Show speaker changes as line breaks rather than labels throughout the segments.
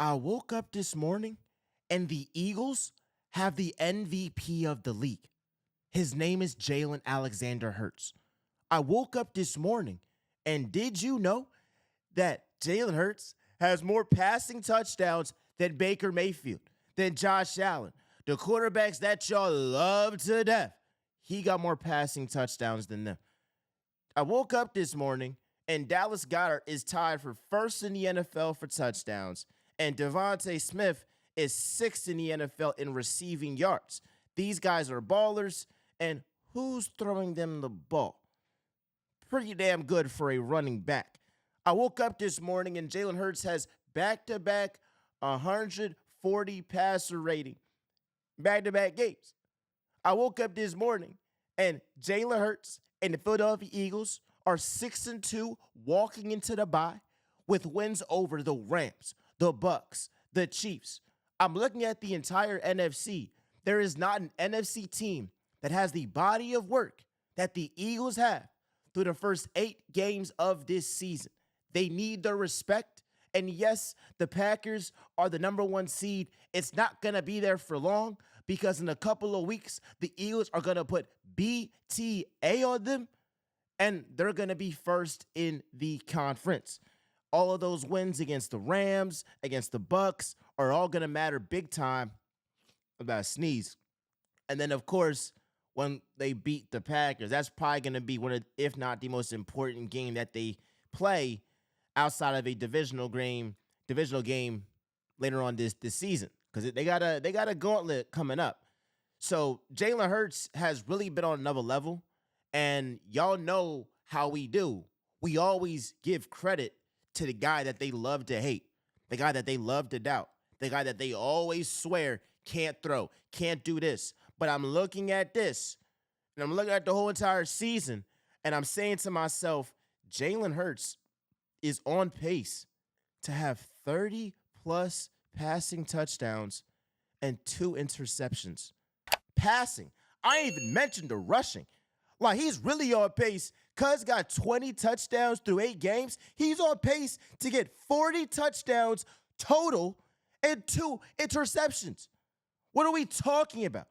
I woke up this morning and the Eagles have the MVP of the league. His name is Jalen Alexander Hurts. I woke up this morning and did you know that Jalen Hurts has more passing touchdowns than Baker Mayfield, than Josh Allen, the quarterbacks that y'all love to death? He got more passing touchdowns than them. I woke up this morning and Dallas Goedert is tied for first in the NFL for touchdowns, and Devontae Smith is sixth in the NFL in receiving yards. These guys are ballers, and who's throwing them the ball? Pretty damn good for a running back. I woke up this morning and Jalen Hurts has back-to-back 140 passer rating, back-to-back games. I woke up this morning and Jalen Hurts and the Philadelphia Eagles are 6-2 walking into the bye with wins over the Rams, the Bucks, the Chiefs. I'm looking at the entire NFC. There is not an NFC team that has the body of work that the Eagles have through the first 8 games of this season. They need their respect. And yes, the Packers are the number 1 seed. It's not going to be there for long because in a couple of weeks, the Eagles are going to put BTA on them and they're going to be first in the conference. All of those wins against the Rams, against the Bucks are all going to matter big time. About a sneeze. And then, of course, when they beat the Packers, that's probably going to be one of, if not the most important game that they play outside of a divisional game later on this season, because they got a gauntlet coming up. So Jalen Hurts has really been on another level, and y'all know how we do. We always give credit to the guy that they love to hate, the guy that they love to doubt, the guy that they always swear can't throw, can't do this. But I'm looking at this, and I'm looking at the whole entire season, and I'm saying to myself, Jalen Hurts is on pace to have 30-plus passing touchdowns and 2 interceptions. Passing. I ain't even mentioned the rushing. Like, he's really on pace. Cuz got 20 touchdowns through 8 games. He's on pace to get 40 touchdowns total and 2 interceptions. What are we talking about?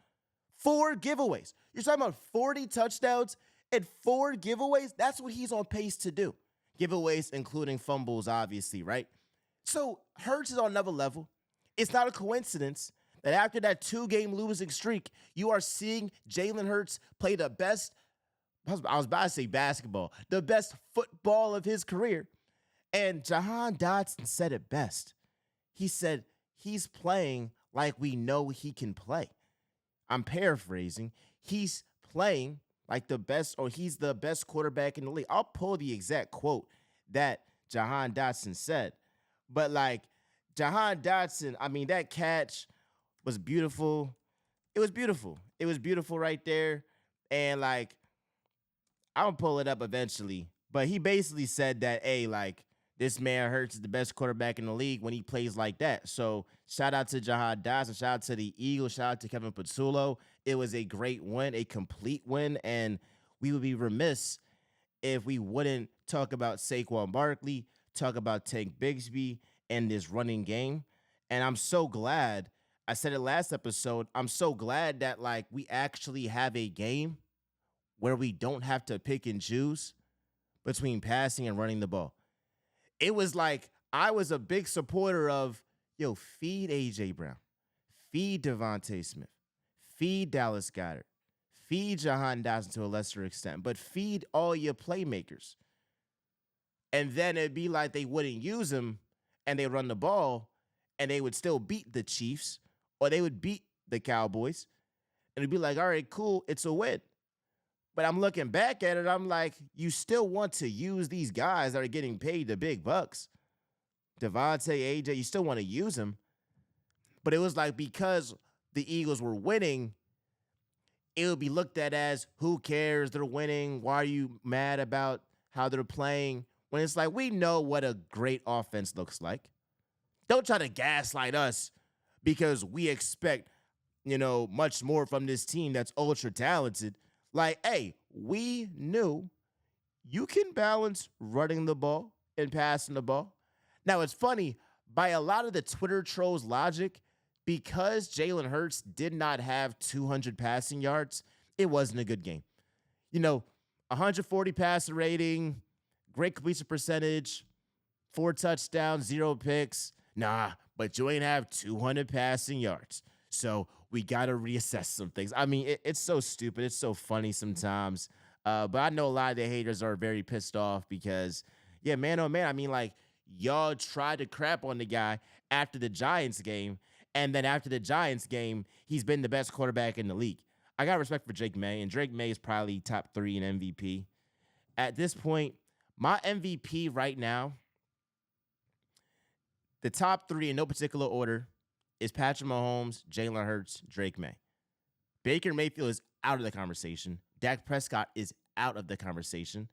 4 giveaways. You're talking about 40 touchdowns and 4 giveaways? That's what he's on pace to do. Giveaways including fumbles, obviously, right? So Hurts is on another level. It's not a coincidence that after that 2-game losing streak, you are seeing Jalen Hurts play the best, I was about to say basketball, the best football of his career. And Jahan Dotson said it best. He said he's playing like we know he can play. I'm paraphrasing. He's playing like the best, or he's the best quarterback in the league. I'll pull the exact quote that Jahan Dotson said. But like Jahan Dotson, I mean, that catch was beautiful. It was beautiful. It was beautiful right there. And like, I'll pull it up eventually. But he basically said that, hey, like, this man Hurts is the best quarterback in the league when he plays like that. So shout out to Jahan Dotson. Shout out to the Eagles. Shout out to Kevin Patullo. It was a great win, a complete win. And we would be remiss if we wouldn't talk about Saquon Barkley, talk about Tank Bigsby and this running game. And I'm so glad, I said it last episode, I'm so glad that like we actually have a game where we don't have to pick and choose between passing and running the ball. It was like I was a big supporter of, yo, feed A.J. Brown, feed Devontae Smith, feed Dallas Goedert, feed Jahan Dotson to a lesser extent, but feed all your playmakers. And then it'd be like they wouldn't use them and they run the ball and they would still beat the Chiefs or they would beat the Cowboys. And it'd be like, all right, cool, it's a win. But I'm looking back at it, I'm like, you still want to use these guys that are getting paid the big bucks. Devontae, AJ, you still want to use them. But it was like because the Eagles were winning, it would be looked at as, who cares? They're winning. Why are you mad about how they're playing? When it's like, we know what a great offense looks like. Don't try to gaslight us because we expect, much more from this team that's ultra talented. Like, hey, we knew you can balance running the ball and passing the ball. Now, it's funny. by a lot of the Twitter trolls' logic, because Jalen Hurts did not have 200 passing yards, it wasn't a good game. You know, 140 passer rating, great completion percentage, 4 touchdowns, 0 picks. Nah, but you ain't have 200 passing yards. So we got to reassess some things. I mean, it's so stupid. It's so funny sometimes. But I know a lot of the haters are very pissed off because, yeah, man, oh man. I mean, like, y'all tried to crap on the guy after the Giants game. And then after the Giants game, he's been the best quarterback in the league. I got respect for Drake May, and Drake May is probably top 3 in MVP. At this point, my MVP right now, the top 3 in no particular order is Patrick Mahomes, Jalen Hurts, Drake May. Baker Mayfield is out of the conversation. Dak Prescott is out of the conversation.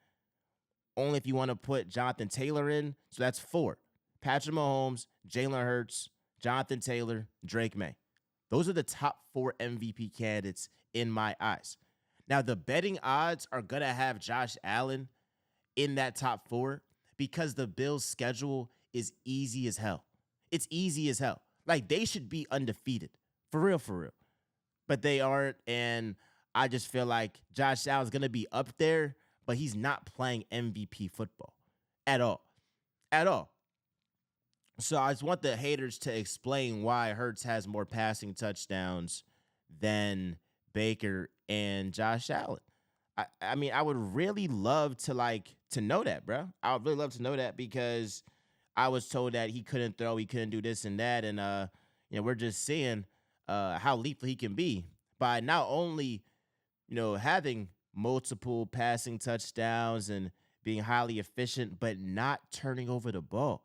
Only if you want to put Jonathan Taylor in, so that's 4. Patrick Mahomes, Jalen Hurts, Jonathan Taylor, Drake May. Those are the top 4 MVP candidates in my eyes. Now, the betting odds are going to have Josh Allen in that top 4 because the Bills' schedule is easy as hell. It's easy as hell. Like, they should be undefeated. For real, for real. But they aren't, and I just feel like Josh Allen's going to be up there, but he's not playing MVP football at all. At all. So I just want the haters to explain why Hurts has more passing touchdowns than Baker and Josh Allen. I mean, I would really love to know that, bro. I would really love to know that because I was told that he couldn't throw, he couldn't do this and that, and we're just seeing how lethal he can be by not only having multiple passing touchdowns and being highly efficient, but not turning over the ball.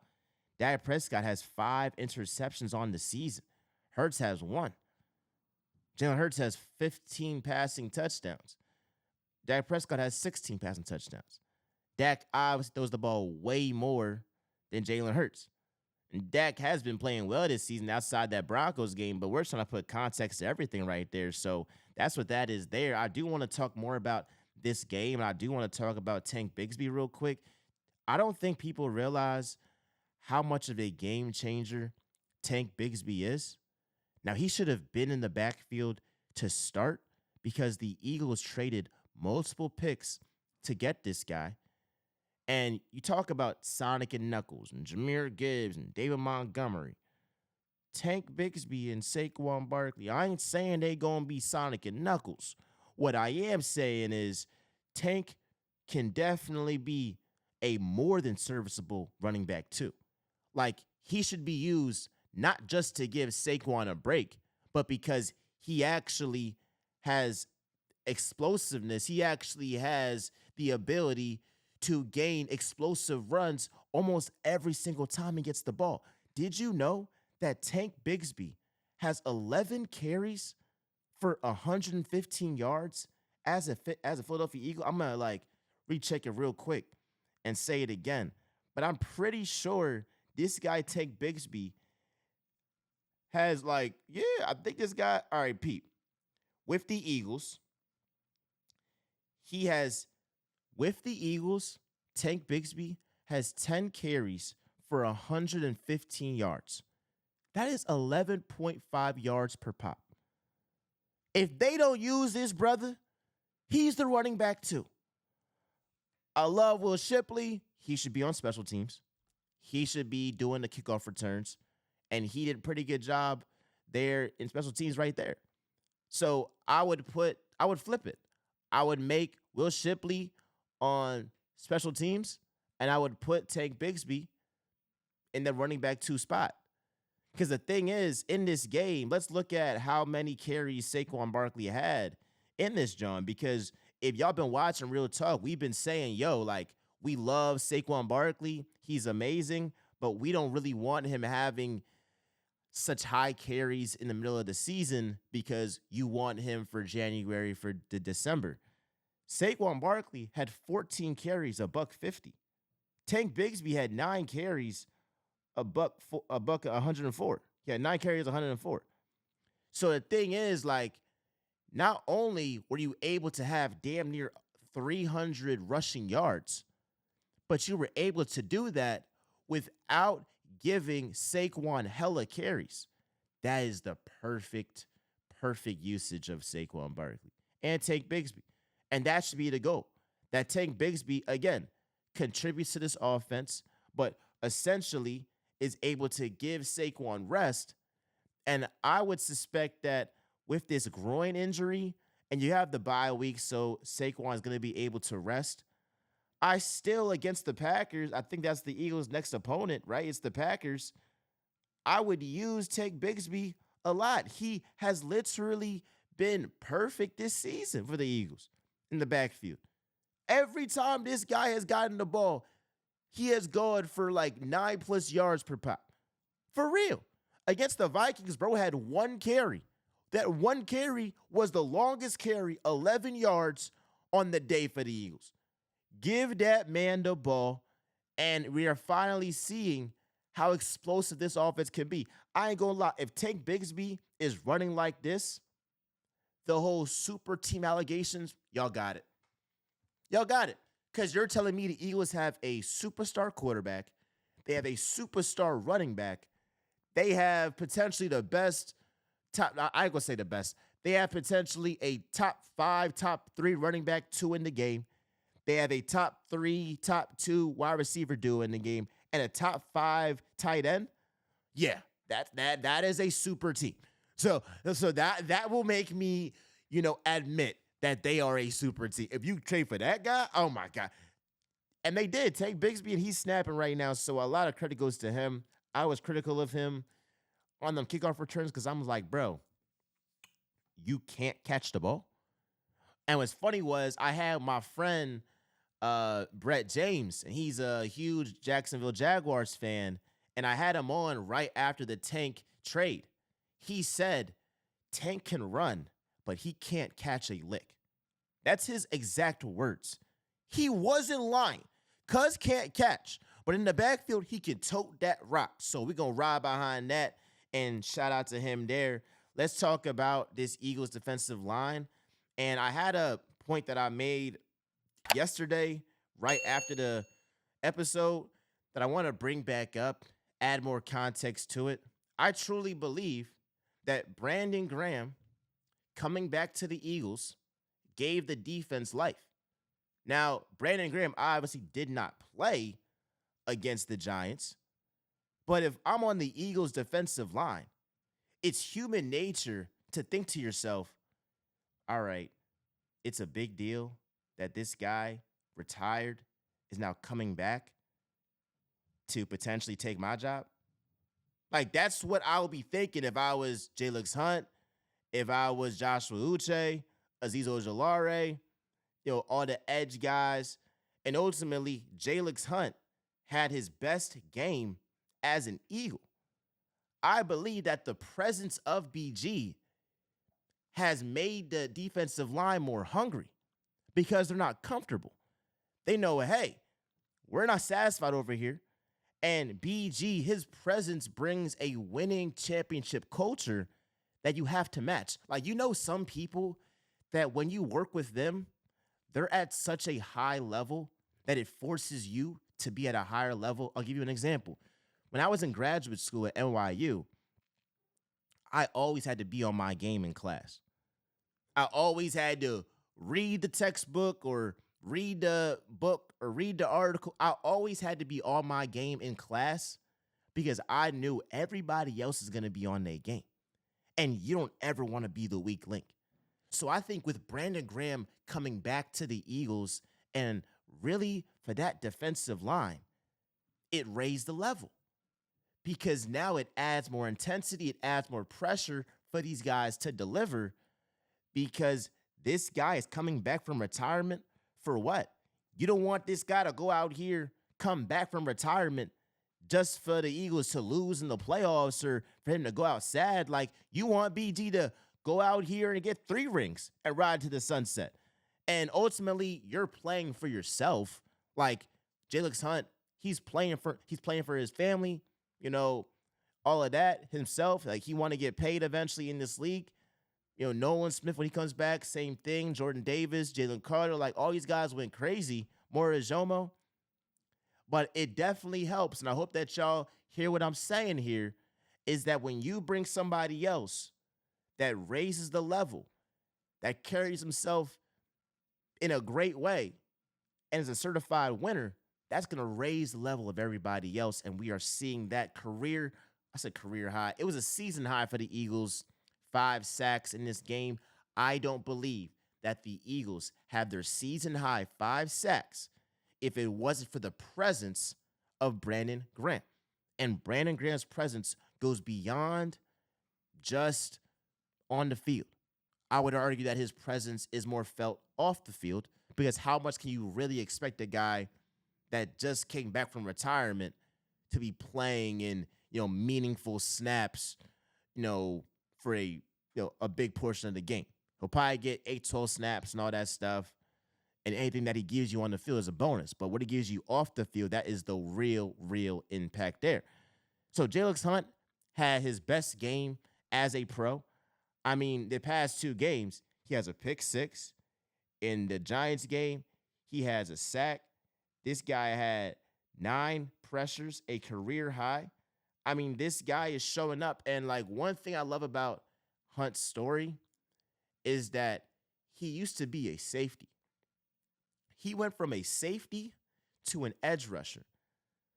Dak Prescott has 5 interceptions on the season. Hurts has 1. Jalen Hurts has 15 passing touchdowns. Dak Prescott has 16 passing touchdowns. Dak obviously throws the ball way more than Jalen Hurts. And Dak has been playing well this season outside that Broncos game, but we're trying to put context to everything right there. So that's what that is there. I do want to talk more about this game, and I do want to talk about Tank Bigsby real quick. I don't think people realize how much of a game changer Tank Bigsby is. Now, he should have been in the backfield to start because the Eagles traded multiple picks to get this guy. And you talk about Sonic and Knuckles and Jahmyr Gibbs and David Montgomery. Tank Bigsby and Saquon Barkley. I ain't saying they gonna be Sonic and Knuckles. What I am saying is Tank can definitely be a more than serviceable running back too. Like, he should be used not just to give Saquon a break, but because he actually has explosiveness. He actually has the ability to gain explosive runs almost every single time he gets the ball. Did you know that Tank Bigsby has 11 carries for 115 yards as a Philadelphia Eagle? I'm going to recheck it real quick and say it again. But I'm pretty sure this guy, Tank Bigsby, has I think this guy, all right, Pete, with the Eagles, Tank Bigsby has 10 carries for 115 yards. That is 11.5 yards per pop. If they don't use this brother, he's the running back too. I love Will Shipley. He should be on special teams. He should be doing the kickoff returns. And he did a pretty good job there in special teams right there. So I would flip it. I would make Will Shipley on special teams, and I would put Tank Bigsby in the running back 2 spot. Because the thing is, in this game, let's look at how many carries Saquon Barkley had in this, John. Because if y'all been watching Real Talk, we've been saying, we love Saquon Barkley. He's amazing, but we don't really want him having such high carries in the middle of the season because you want him for January, for the December. Saquon Barkley had 14 carries, $150. Tank Bigsby had 9 carries, $104. He had 9 carries, 104. So the thing is, not only were you able to have damn near 300 rushing yards, but you were able to do that without giving Saquon hella carries. That is the perfect usage of Saquon Barkley and Tank Bigsby. And that should be the goal. That Tank Bigsby, again, contributes to this offense, but essentially is able to give Saquon rest. And I would suspect that with this groin injury, and you have the bye week, so Saquon is going to be able to rest. I still, against the Packers, I think that's the Eagles' next opponent, right? It's the Packers. I would use Tank Bigsby a lot. He has literally been perfect this season for the Eagles in the backfield. Every time this guy has gotten the ball, he has gone for like 9+ yards per pop. For real. Against the Vikings, bro had one carry. That one carry was the longest carry, 11 yards on the day for the Eagles. Give that man the ball, and we are finally seeing how explosive this offense can be. I ain't gonna lie. If Tank Bigsby is running like this, the whole super team allegations, y'all got it. Y'all got it. Because you're telling me the Eagles have a superstar quarterback. They have a superstar running back. They have potentially the best I ain't gonna say the best. They have potentially a top 5, top 3 running back 2 in the game. They have a top 3, top 2 wide receiver duo in the game, and a top 5 tight end. Yeah, that is a super team. So that will make me, admit that they are a super team. If you trade for that guy, oh my God. And they did take Bigsby, and he's snapping right now. So a lot of credit goes to him. I was critical of him on them kickoff returns because I'm like, bro, you can't catch the ball. And what's funny was I had my friend Brett James, and he's a huge Jacksonville Jaguars fan, and I had him on right after the Tank trade. He said, Tank can run, but he can't catch a lick. That's his exact words. He wasn't lying. Cuz can't catch, but in the backfield, he can tote that rock. So we're going to ride behind that. And shout out to him there. Let's talk about this Eagles defensive line. And I had a point that I made yesterday, right after the episode, that I want to bring back up, add more context to it. I truly believe that Brandon Graham coming back to the Eagles gave the defense life. Now, Brandon Graham obviously did not play against the Giants. But if I'm on the Eagles' defensive line, it's human nature to think to yourself, all right, it's a big deal that this guy retired is now coming back to potentially take my job. Like, that's what I would be thinking if I was Jalix Hunt, if I was Joshua Uche, Azeez Ojulari, all the edge guys. And ultimately, Jalix Hunt had his best game as an Eagle. I believe that the presence of BG has made the defensive line more hungry because they're not comfortable. They know, hey, we're not satisfied over here. And BG, his presence brings a winning championship culture that you have to match. Like, some people that when you work with them, they're at such a high level that it forces you to be at a higher level. I'll give you an example. When I was in graduate school at NYU, I always had to be on my game in class. I always had to read the textbook or read the book or read the article. I always had to be on my game in class because I knew everybody else is going to be on their game. And you don't ever want to be the weak link. So I think with Brandon Graham coming back to the Eagles and really for that defensive line, it raised the level. Because now it adds more intensity, it adds more pressure for these guys to deliver because this guy is coming back from retirement for what? You don't want this guy to go out here, come back from retirement just for the Eagles to lose in the playoffs or for him to go out sad. Like, you want BG to go out here and get 3 rings and ride to the sunset. And ultimately, you're playing for yourself. Like, Jalix Hunt, he's playing for his family. All of that himself. Like, he want to get paid eventually in this league. Nolan Smith, when he comes back, same thing. Jordan Davis, Jalen Carter, like all these guys went crazy. Morris Jomo. but it definitely helps. And I hope that y'all hear what I'm saying here is that when you bring somebody else that raises the level, that carries himself in a great way, and is a certified winner, that's going to raise the level of everybody else. And we are seeing that I said career high. It was a season high for the Eagles, 5 sacks in this game. I don't believe that the Eagles have their season high 5 sacks if it wasn't for the presence of Brandon Graham. And Brandon Graham's presence goes beyond just on the field. I would argue that his presence is more felt off the field, because how much can you really expect a guy that just came back from retirement to be playing in, meaningful snaps, for a big portion of the game? He'll probably get 8, 12 snaps and all that stuff. And anything that he gives you on the field is a bonus. But what he gives you off the field, that is the real impact there. So Jalen Hunt had his best game as a pro. I mean, the past 2 games, he has a pick 6. In the Giants game, he has a sack. This guy had 9 pressures, a career high. I mean, this guy is showing up. And one thing I love about Hunt's story is that he used to be a safety. He went from a safety to an edge rusher.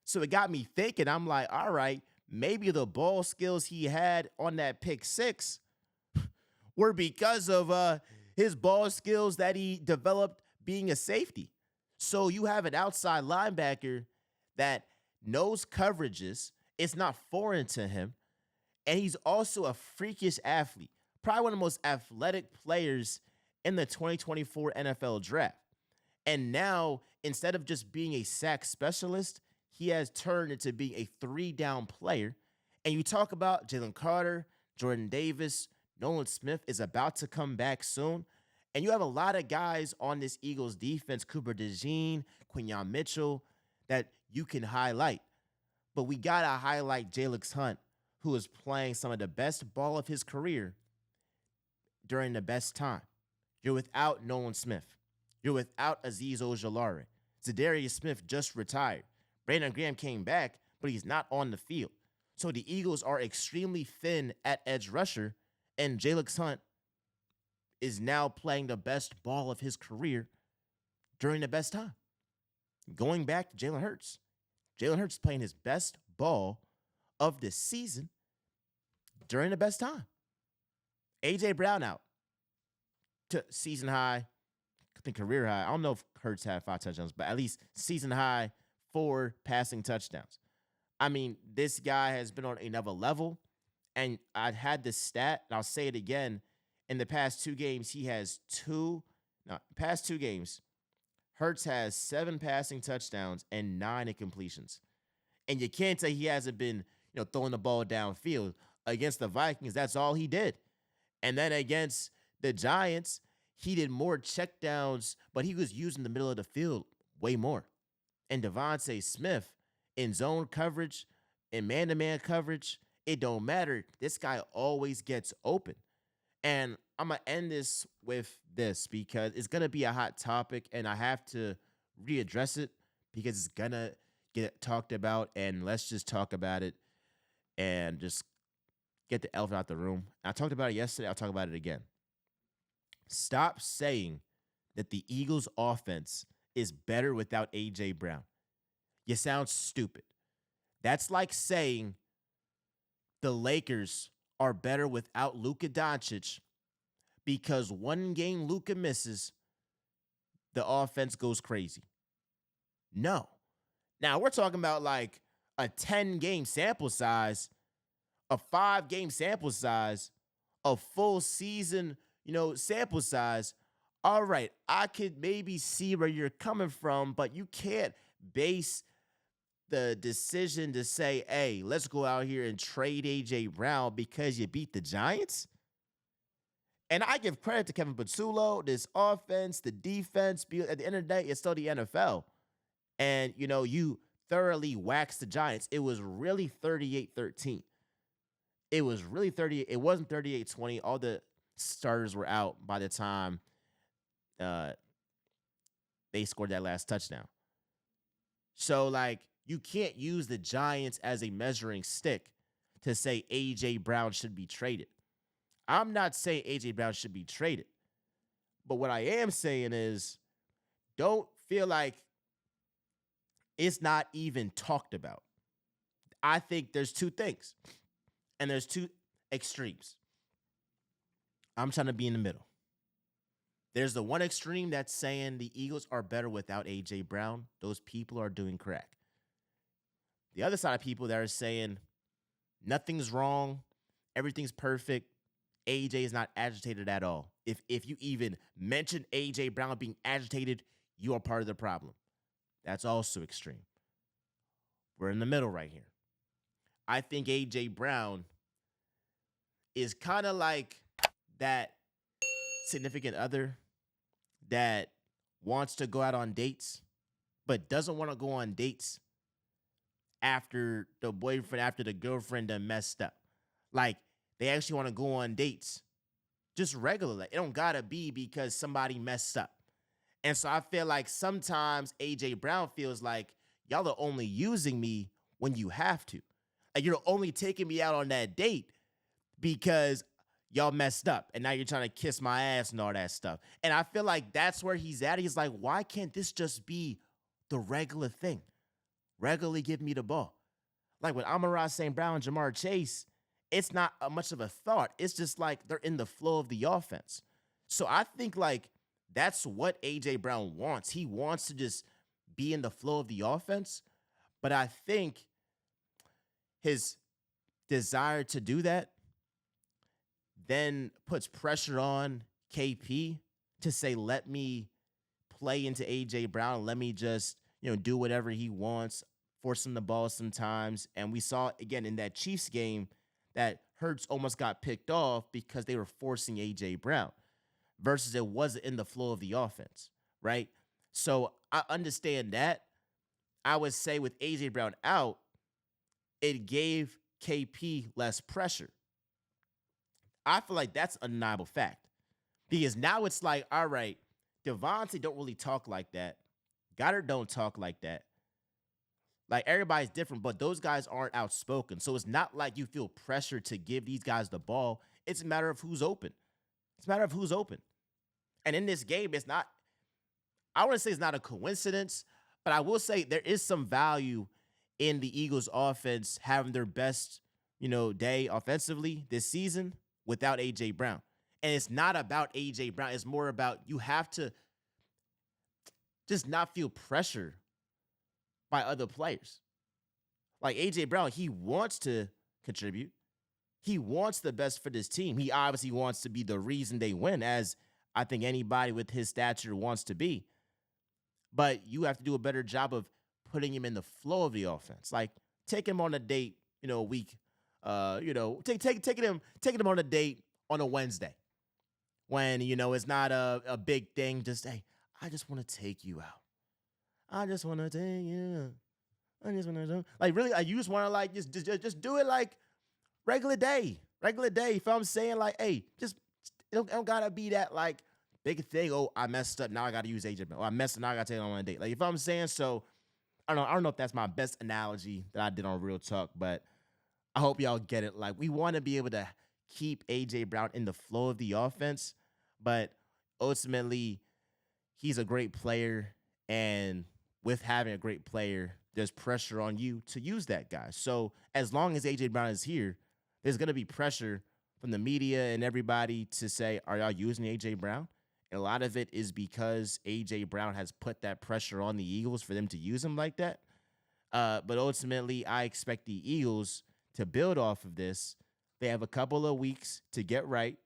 So it got me thinking. I'm like, all right, maybe the ball skills he had on that pick 6 were because of his ball skills that he developed being a safety. So you have an outside linebacker that knows coverages. It's not foreign to him. And he's also a freakish athlete. Probably one of the most athletic players in the 2024 NFL draft. And now, instead of just being a sack specialist, he has turned into being a 3-down player. And you talk about Jalen Carter, Jordan Davis, Nolan Smith is about to come back soon. And you have a lot of guys on this Eagles defense, Cooper DeJean, Quinyon Mitchell, that you can highlight. But we got to highlight Jalen Hunt, who is playing some of the best ball of his career during the best time. You're without Nolan Smith. You're without Azeez Ojulari. Zadarius Smith just retired. Brandon Graham came back, but he's not on the field. So the Eagles are extremely thin at edge rusher, and Jalen Hunt is now playing the best ball of his career during the best time. Going back to Jalen Hurts. Jalen Hurts playing his best ball of the season during the best time. A.J. Brown out to season high, I think career high. I don't know if Hurts had 5 touchdowns, but at least season high 4 passing touchdowns. I mean, this guy has been on another level. And I had this stat, and I'll say it again. In the past 2 games, past 2 games, Hurts has 7 passing touchdowns and 9 incompletions. And you can't say he hasn't been, throwing the ball downfield. Against the Vikings, that's all he did. And then against the Giants, he did more checkdowns, but he was using the middle of the field way more. And Devontae Smith, in zone coverage, in man-to-man coverage, it don't matter. This guy always gets open. And I'm going to end this with this because it's going to be a hot topic and I have to readdress it because it's going to get talked about. And let's just talk about it and just get the elephant out the room. I talked about it yesterday. I'll talk about it again. Stop saying that the Eagles' offense is better without A.J. Brown. You sound stupid. That's like saying the Lakers are better without Luka Doncic because one game Luka misses, the offense goes crazy. No. Now, we're talking about like a 10-game sample size, a 5-game sample size, a full season, sample size. All right, I could maybe see where you're coming from, but you can't base the decision to say, hey, let's go out here and trade A.J. Brown because you beat the Giants. And I give credit to Kevin Patullo, this offense, the defense. At the end of the day, it's still the NFL. And, you thoroughly waxed the Giants. It was really 38-13. It was really 38. It wasn't 38-20. All the starters were out by the time they scored that last touchdown. So, You can't use the Giants as a measuring stick to say A.J. Brown should be traded. I'm not saying A.J. Brown should be traded. But what I am saying is don't feel like it's not even talked about. I think there's two things, and there's two extremes. I'm trying to be in the middle. There's the one extreme that's saying the Eagles are better without A.J. Brown. Those people are doing crack. The other side of people that are saying nothing's wrong, everything's perfect, A.J. is not agitated at all. If you even mention A.J. Brown being agitated, you are part of the problem. That's also extreme. We're in the middle right here. I think A.J. Brown is kind of like that significant other that wants to go out on dates, but doesn't want to go on dates after the girlfriend done messed up. Like, they actually want to go on dates just regularly. It don't gotta be because somebody messed up. And so I feel like sometimes A.J. Brown feels like y'all are only using me when you have to. Like, you're only taking me out on that date because y'all messed up and now you're trying to kiss my ass and all that stuff. And I feel like that's where he's at. He's like, why can't this just be the regular thing? Regularly give me the ball. Like with Amon-Ra St. Brown and Jamar Chase, it's not much of a thought. It's just like they're in the flow of the offense. So I think like that's what A.J. Brown wants. He wants to just be in the flow of the offense. But I think his desire to do that then puts pressure on KP to say, let me play into A.J. Brown. Let me just, do whatever he wants, force him the ball sometimes. And we saw, again, in that Chiefs game that Hurts almost got picked off because they were forcing A.J. Brown versus it wasn't in the flow of the offense, right? So I understand that. I would say with A.J. Brown out, it gave KP less pressure. I feel like that's a undeniable fact because now it's like, all right, Devontae don't really talk like that. Goddard don't talk like that. Like, everybody's different, but those guys aren't outspoken. So it's not like you feel pressure to give these guys the ball. It's a matter of who's open. It's a matter of who's open. And in this game, it's not, I want to say it's not a coincidence, but I will say there is some value in the Eagles offense having their best, day offensively this season without A.J. Brown. And it's not about A.J. Brown. It's more about you have to just not feel pressure by other players. Like A.J. Brown, he wants to contribute. He wants the best for this team. He obviously wants to be the reason they win, as I think anybody with his stature wants to be. But you have to do a better job of putting him in the flow of the offense. Like, take him on a date, a week. Taking him on a date on a Wednesday when, it's not a big thing. Just, hey, I just want to take you out. I just want to take you out. I just want to, like, really, you just want to, like, just do it like regular day. Regular day. If I'm saying, like, hey, just, it don't got to be that, like, big thing. Oh, I messed up. Now I got to use agent. Oh, I messed up. Now I got to take him on a date. Like, if I'm saying so, I don't know if that's my best analogy that I did on Real Talk, but I hope y'all get it. Like, we want to be able to keep A.J. Brown in the flow of the offense, but ultimately, he's a great player, and with having a great player, there's pressure on you to use that guy. So as long as A.J. Brown is here, there's going to be pressure from the media and everybody to say, are y'all using A.J. Brown? And a lot of it is because A.J. Brown has put that pressure on the Eagles for them to use him like that. But ultimately, I expect the Eagles to build off of this. They have a couple of weeks to get right.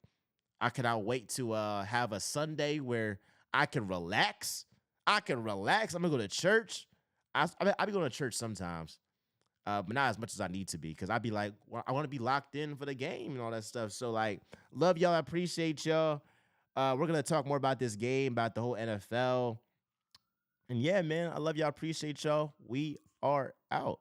I cannot wait to have a Sunday where I can relax. I'm going to go to church. I be going to church sometimes, but not as much as I need to be because I'd be like, well, I want to be locked in for the game and all that stuff. So, like, love y'all. I appreciate y'all. We're going to talk more about this game, about the whole NFL. And, yeah, man, I love y'all. Appreciate y'all. We are out.